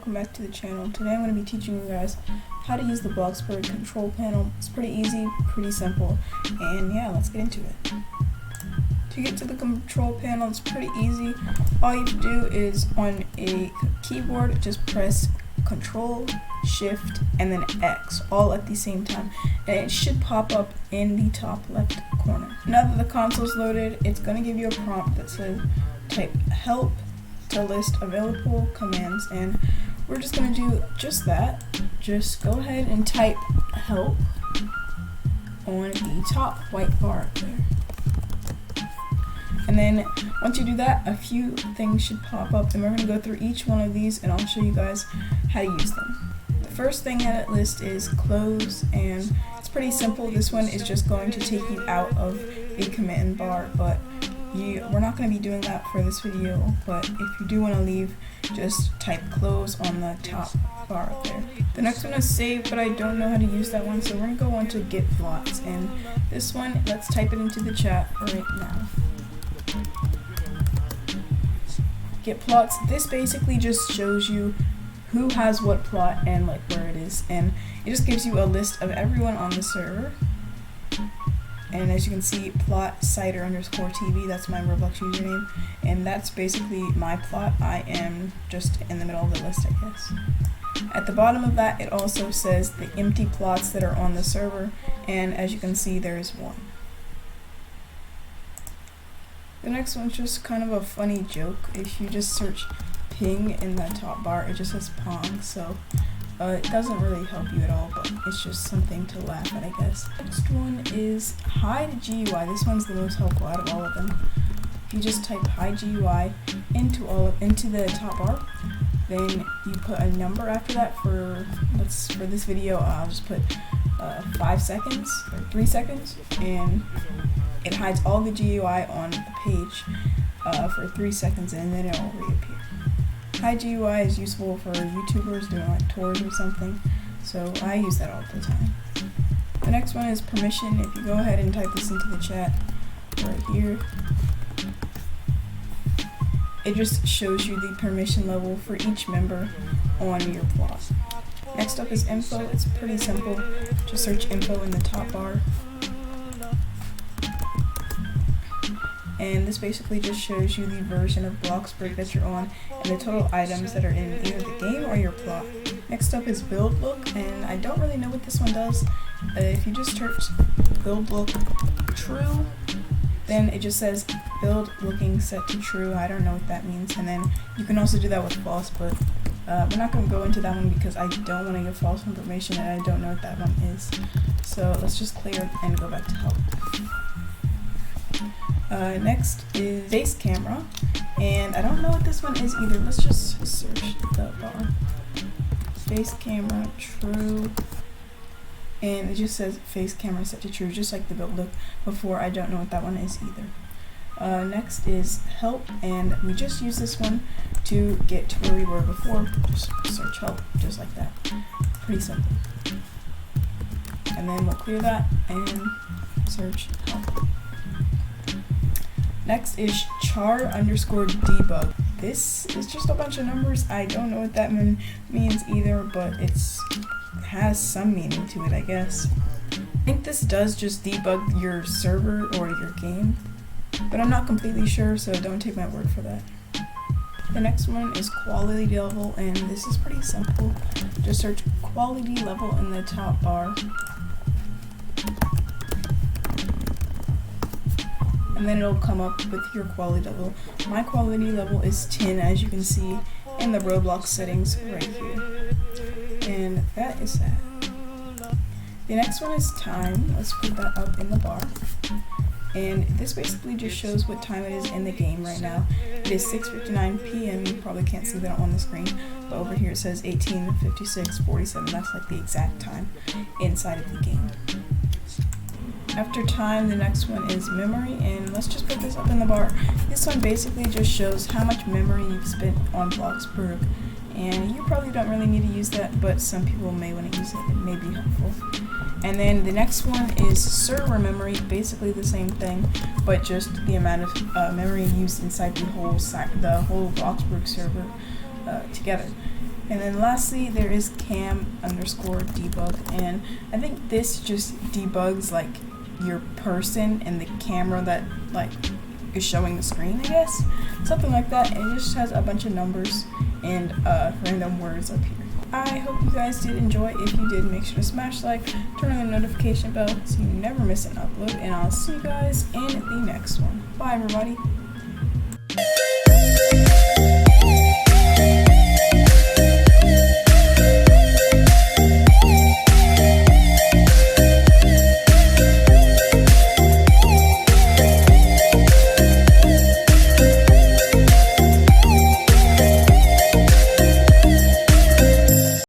welcome back to the channel. Today I'm going to be teaching you guys how to use the Bloxburg control panel. It's pretty easy, pretty simple, and yeah, let's get into it. To get to the control panel, it's pretty easy. All you have to do is on a keyboard, just press Control, Shift, and then X, all at the same time, and it should pop up in the top left corner. Now that the console's loaded, it's going to give you a prompt that says type help to list available commands, and we're just going to do just that. Just go ahead and type help on the top white bar up there. And then once you do that, a few things should pop up, and we're going to go through each one of these and I'll show you guys how to use them. The first thing that it lists is close, and it's pretty simple. This one is just going to take you out of the command bar, but we're not going to be doing that for this video. But if you do want to leave, just type close on the top bar up there. The next one is save, but I don't know how to use that one, so we're going to go on to get plots, and this one, let's type it into the chat right now. Get plots. This basically just shows you who has what plot and like where it is, and it just gives you a list of everyone on the server. And as you can see, plot Cyder_TV, that's my Roblox username, and that's basically my plot. I am just in the middle of the list, I guess. At the bottom of that, it also says the empty plots that are on the server, and as you can see, there is one. The next one's just kind of a funny joke. If you just search ping in the top bar, it just says pong, so it doesn't really help you at all, but it's just something to laugh at, I guess. Next one is hide GUI. This one's the most helpful out of all of them. If you just type hide GUI into the top bar, then you put a number after that. For this video, I'll just put 5 seconds or 3 seconds, and it hides all the GUI on the page for 3 seconds, and then it will reappear. Hide GUI is useful for YouTubers doing like tours or something, so I use that all the time. The next one is permission. If you go ahead and type this into the chat right here, it just shows you the permission level for each member on your plot. Next up is info. It's pretty simple. Just search info in the top bar. And this basically just shows you the version of Bloxburg that you're on and the total items that are in either the game or your plot. Next up is build look, and I don't really know what this one does. If you just search build look true, then it just says build looking set to true. I don't know what that means. And then you can also do that with false, but we're not going to go into that one because I don't want to give false information and I don't know what that one is. So let's just clear and go back to help. Next is face camera, and I don't know what this one is either. Let's just search the bar. Face camera true, and it just says face camera set to true, just like the build look before. I don't know what that one is either. Next is help, and we just use this one to get to where we were before. Just search help, just like that. Pretty simple. And then we'll clear that and search help. Next is char_debug. This is just a bunch of numbers. I don't know what that means either, but it has some meaning to it, I guess. I think this does just debug your server or your game, but I'm not completely sure, so don't take my word for that. The next one is quality level, and this is pretty simple. Just search quality level in the top bar. And then it'll come up with your quality level. My quality level is 10, as you can see in the Roblox settings right here. And that is that. The next one is time. Let's put that up in the bar. And this basically just shows what time it is in the game right now. It is 6:59 p.m. You probably can't see that on the screen, but over here it says 18:56:47. That's like the exact time inside of the game. After time, the next one is memory, and let's just put this up in the bar. This one basically just shows how much memory you've spent on Bloxburg, and you probably don't really need to use that, but some people may want to use it. It may be helpful. And then the next one is server memory, basically the same thing, but just the amount of memory used inside the whole Bloxburg server together. And then lastly, there is cam_debug, and I think this just debugs like your person and the camera that like is showing the screen, I guess, something like that. And it just has a bunch of numbers and random words up here. I hope you guys did enjoy. If you did, make sure to smash like, turn on the notification bell so you never miss an upload, and I'll see you guys in the next one. Bye everybody.